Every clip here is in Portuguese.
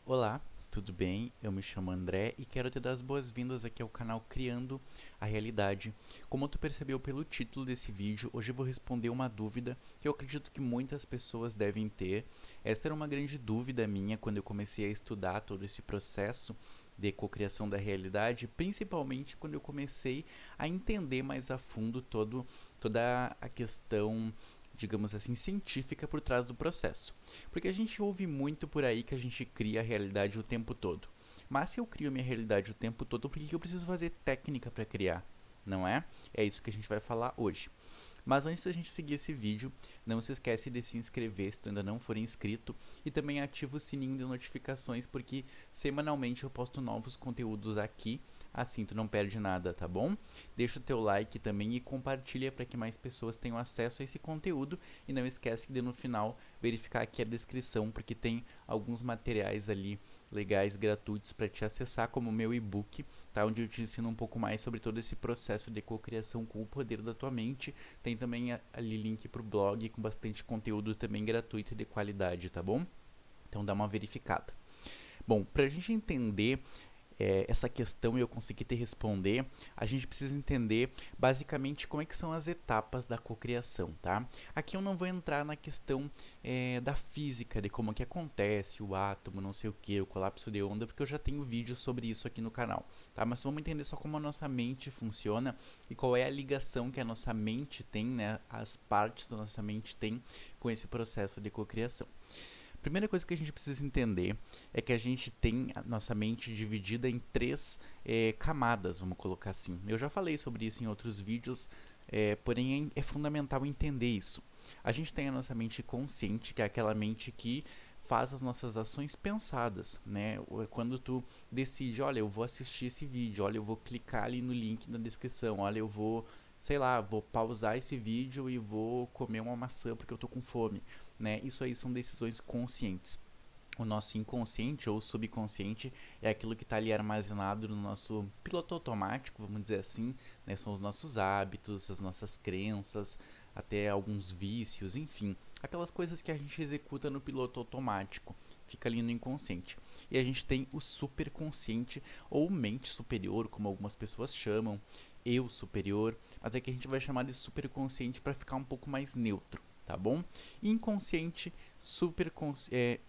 Olá, tudo bem? Eu me chamo André e quero te dar as boas-vindas aqui ao canal Criando a Realidade. Como tu percebeu pelo título desse vídeo, hoje eu vou responder uma dúvida que eu acredito que muitas pessoas devem ter. Essa era uma grande dúvida minha quando eu comecei a estudar todo esse processo de cocriação da realidade, principalmente quando eu comecei a entender mais a fundo toda a questão, digamos assim, científica por trás do processo. Porque a gente ouve muito por aí que a gente cria a realidade o tempo todo. Mas se eu crio minha realidade o tempo todo, por que eu preciso fazer técnica para criar? Não é? É isso que a gente vai falar hoje. Mas antes da gente seguir esse vídeo, não se esquece de se inscrever se tu ainda não for inscrito e também ativa o sininho de notificações porque semanalmente eu posto novos conteúdos aqui, assim tu não perde nada, tá bom? Deixa o teu like também e compartilha para que mais pessoas tenham acesso a esse conteúdo e não esquece de no final verificar aqui a descrição porque tem alguns materiais ali legais gratuitos para te acessar, como o meu e-book, tá? Onde eu te ensino um pouco mais sobre todo esse processo de cocriação com o poder da tua mente. Tem também ali link para o blog com bastante conteúdo também gratuito e de qualidade, tá bom? Então dá uma verificada. Bom, para a gente entender essa questão e eu conseguir te responder, a gente precisa entender basicamente como é que são as etapas da cocriação, tá? Aqui eu não vou entrar na questão da física, de como que acontece o átomo, não sei o que, o colapso de onda, porque eu já tenho vídeo sobre isso aqui no canal, tá? Mas vamos entender só como a nossa mente funciona e qual é a ligação que a nossa mente tem, né? As partes da nossa mente tem com esse processo de cocriação. Primeira coisa que a gente precisa entender é que a gente tem a nossa mente dividida em três camadas, vamos colocar assim. Eu já falei sobre isso em outros vídeos, porém é fundamental entender isso. A gente tem a nossa mente consciente, que é aquela mente que faz as nossas ações pensadas, né? Quando tu decide, olha, eu vou assistir esse vídeo, olha, eu vou clicar ali no link na descrição, olha, eu vou, sei lá, vou pausar esse vídeo e vou comer uma maçã porque eu tô com fome, né? Isso aí são decisões conscientes. O nosso inconsciente ou subconsciente é aquilo que está ali armazenado no nosso piloto automático, vamos dizer assim, né? São os nossos hábitos, as nossas crenças, até alguns vícios, enfim, aquelas coisas que a gente executa no piloto automático, fica ali no inconsciente. E a gente tem o superconsciente ou mente superior, como algumas pessoas chamam, eu superior, mas é que a gente vai chamar de superconsciente para ficar um pouco mais neutro, tá bom? Inconsciente,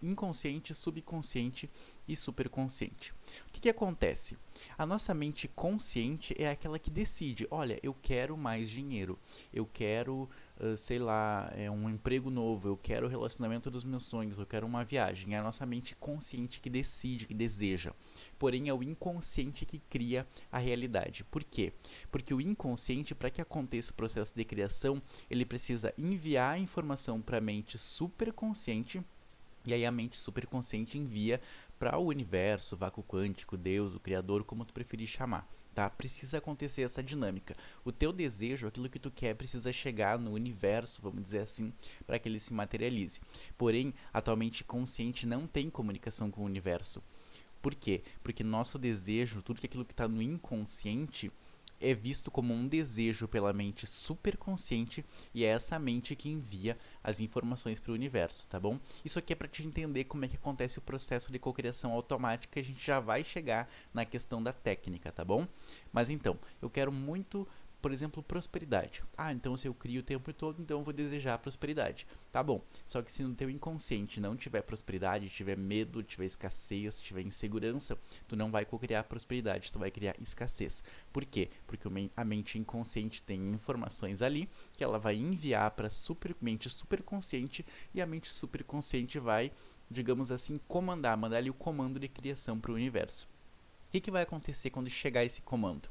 inconsciente, subconsciente e superconsciente. O que acontece? A nossa mente consciente é aquela que decide, olha, eu quero mais dinheiro, eu quero, sei lá, um emprego novo, eu quero o relacionamento dos meus sonhos, eu quero uma viagem. É a nossa mente consciente que decide, que deseja. Porém, é o inconsciente que cria a realidade. Por quê? Porque o inconsciente, para que aconteça o processo de criação, ele precisa enviar a informação para a mente superconsciente e aí a mente superconsciente envia para o universo, o vácuo quântico, Deus, o Criador, como tu preferir chamar. Tá? Precisa acontecer essa dinâmica. O teu desejo, aquilo que tu quer, precisa chegar no universo, vamos dizer assim, para que ele se materialize. Porém, a tua mente consciente não tem comunicação com o universo. Por quê? Porque nosso desejo, tudo aquilo que está no inconsciente, é visto como um desejo pela mente superconsciente e é essa mente que envia as informações para o universo, tá bom? Isso aqui é para te entender como é que acontece o processo de cocriação automática, a gente já vai chegar na questão da técnica, tá bom? Mas então, eu quero muito, por exemplo, prosperidade. Ah, então se eu crio o tempo todo, então eu vou desejar prosperidade. Tá bom, só que se no teu inconsciente não tiver prosperidade, tiver medo, tiver escassez, tiver insegurança, tu não vai cocriar prosperidade, tu vai criar escassez. Por quê? Porque a mente inconsciente tem informações ali que ela vai enviar para a mente superconsciente e a mente superconsciente vai, digamos assim, mandar ali o comando de criação para o universo. O que vai acontecer quando chegar esse comando?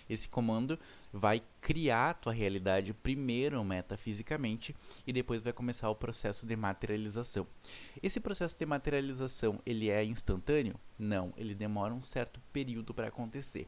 Esse comando vai criar a tua realidade primeiro metafisicamente e depois vai começar o processo de materialização. Esse processo de materialização, ele é instantâneo? Não, ele demora um certo período para acontecer.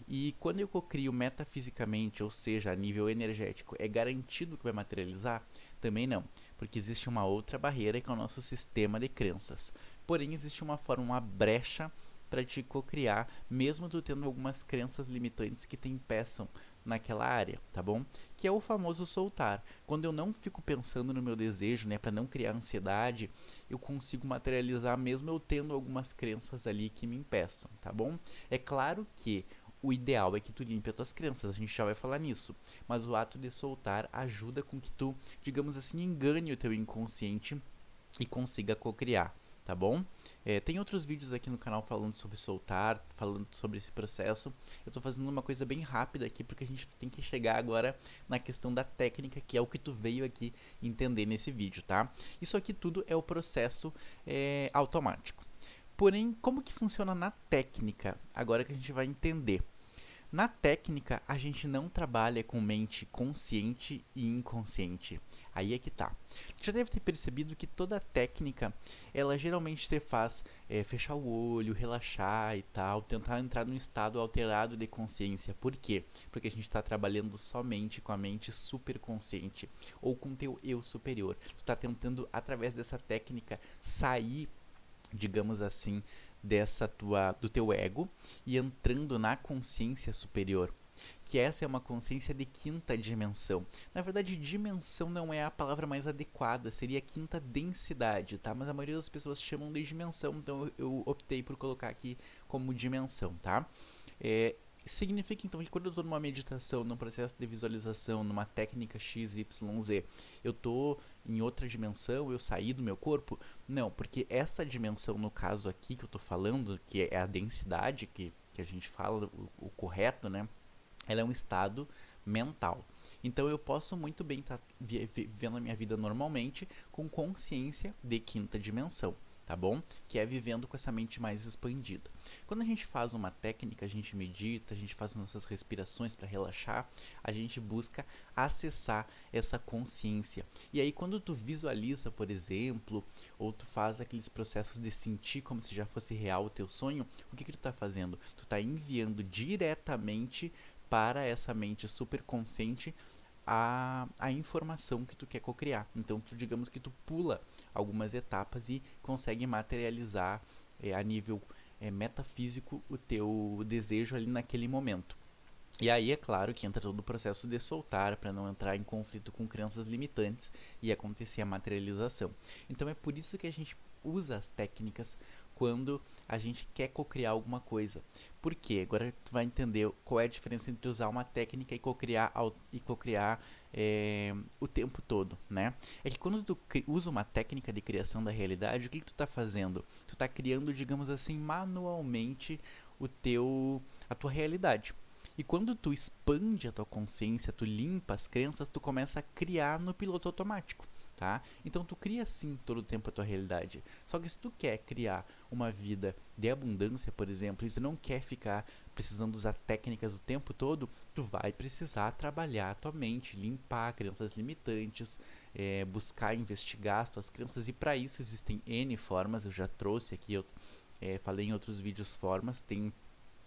E quando eu cocrio metafisicamente, ou seja, a nível energético, é garantido que vai materializar? Também não, porque existe uma outra barreira que é o nosso sistema de crenças. Porém, existe uma forma, uma brecha para te cocriar, mesmo tu tendo algumas crenças limitantes que te impeçam naquela área, tá bom? Que é o famoso soltar. Quando eu não fico pensando no meu desejo, né, para não criar ansiedade, eu consigo materializar mesmo eu tendo algumas crenças ali que me impeçam, tá bom? É claro que o ideal é que tu limpe as tuas crenças, a gente já vai falar nisso, mas o ato de soltar ajuda com que tu, digamos assim, engane o teu inconsciente e consiga cocriar, tá bom? Tem outros vídeos aqui no canal falando sobre soltar, falando sobre esse processo. Eu estou fazendo uma coisa bem rápida aqui porque a gente tem que chegar agora na questão da técnica, que é o que tu veio aqui entender nesse vídeo, tá? Isso aqui tudo é o processo automático. Porém, como que funciona na técnica? Agora que a gente vai entender. Na técnica, a gente não trabalha com mente consciente e inconsciente. Aí é que tá. Você já deve ter percebido que toda técnica, ela geralmente te faz fechar o olho, relaxar e tal, tentar entrar num estado alterado de consciência. Por quê? Porque a gente está trabalhando somente com a mente superconsciente ou com o teu eu superior. Tu está tentando, através dessa técnica, sair, digamos assim, do teu ego e entrando na consciência superior, que essa é uma consciência de quinta dimensão. Na verdade, dimensão não é a palavra mais adequada, seria quinta densidade, tá? Mas a maioria das pessoas chamam de dimensão, então eu optei por colocar aqui como dimensão, tá? É, Significa então que quando eu estou numa meditação, num processo de visualização, numa técnica XYZ, eu estou em outra dimensão, eu saí do meu corpo? Não, porque essa dimensão, no caso aqui que eu estou falando, que é a densidade que a gente fala, o correto, né? Ela é um estado mental. Então eu posso muito bem estar vivendo a minha vida normalmente com consciência de quinta dimensão, tá bom? Que é vivendo com essa mente mais expandida. Quando a gente faz uma técnica, a gente medita, a gente faz nossas respirações para relaxar, a gente busca acessar essa consciência. E aí quando tu visualiza, por exemplo, ou tu faz aqueles processos de sentir como se já fosse real o teu sonho, o que que tu está fazendo? Tu está enviando diretamente para essa mente superconsciente a informação que tu quer cocriar. Então, digamos que tu pula algumas etapas e consegue materializar a nível metafísico o teu desejo ali naquele momento. E aí é claro que entra todo o processo de soltar para não entrar em conflito com crenças limitantes e acontecer a materialização. Então é por isso que a gente usa as técnicas quando a gente quer cocriar alguma coisa. Por quê? Agora tu vai entender qual é a diferença entre usar uma técnica e cocriar o tempo todo, né? É que quando tu usa uma técnica de criação da realidade, o que tu está fazendo? Tu está criando, digamos assim, manualmente a tua realidade. E quando tu expande a tua consciência, tu limpa as crenças, tu começa a criar no piloto automático, tá? Então tu cria sim todo o tempo a tua realidade. Só que se tu quer criar uma vida de abundância, por exemplo, e tu não quer ficar precisando usar técnicas o tempo todo, tu vai precisar trabalhar a tua mente, limpar crenças limitantes, buscar investigar as tuas crenças, e para isso existem N formas, eu já trouxe aqui, eu falei em outros vídeos formas, tem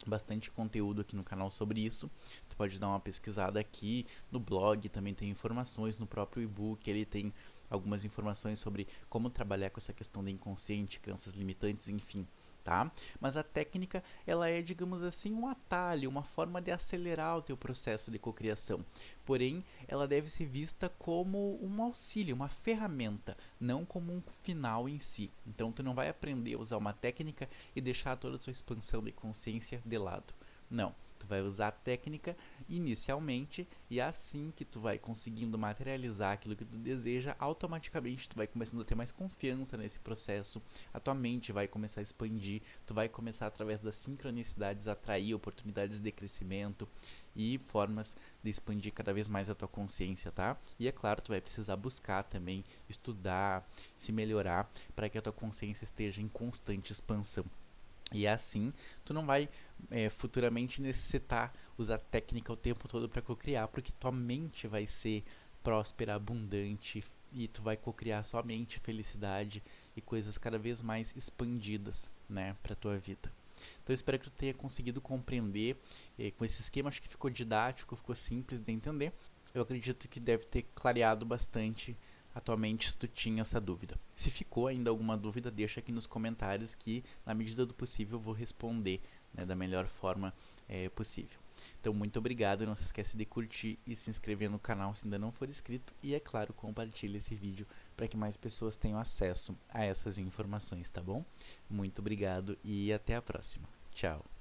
bastante conteúdo aqui no canal sobre isso. Tu pode dar uma pesquisada aqui no blog, também tem informações no próprio e-book, ele tem algumas informações sobre como trabalhar com essa questão do inconsciente, crenças limitantes, enfim, tá? Mas a técnica, ela é, digamos assim, um atalho, uma forma de acelerar o teu processo de cocriação. Porém, ela deve ser vista como um auxílio, uma ferramenta, não como um final em si. Então, tu não vai aprender a usar uma técnica e deixar toda a sua expansão de consciência de lado. Não, tu vai usar a técnica inicialmente e assim que tu vai conseguindo materializar aquilo que tu deseja, automaticamente tu vai começando a ter mais confiança nesse processo, a tua mente vai começar a expandir, tu vai começar através das sincronicidades a atrair oportunidades de crescimento e formas de expandir cada vez mais a tua consciência, tá? E é claro, tu vai precisar buscar também, estudar, se melhorar para que a tua consciência esteja em constante expansão. E assim, tu não vai futuramente necessitar usar técnica o tempo todo para cocriar, porque tua mente vai ser próspera, abundante e tu vai cocriar somente felicidade e coisas cada vez mais expandidas, né, para tua vida. Então eu espero que tu tenha conseguido compreender com esse esquema, acho que ficou didático, ficou simples de entender. Eu acredito que deve ter clareado bastante atualmente se tu tinha essa dúvida. Se ficou ainda alguma dúvida, deixa aqui nos comentários que, na medida do possível, eu vou responder, né, da melhor forma possível. Então, muito obrigado, não se esquece de curtir e se inscrever no canal se ainda não for inscrito e, é claro, compartilhe esse vídeo para que mais pessoas tenham acesso a essas informações, tá bom? Muito obrigado e até a próxima. Tchau!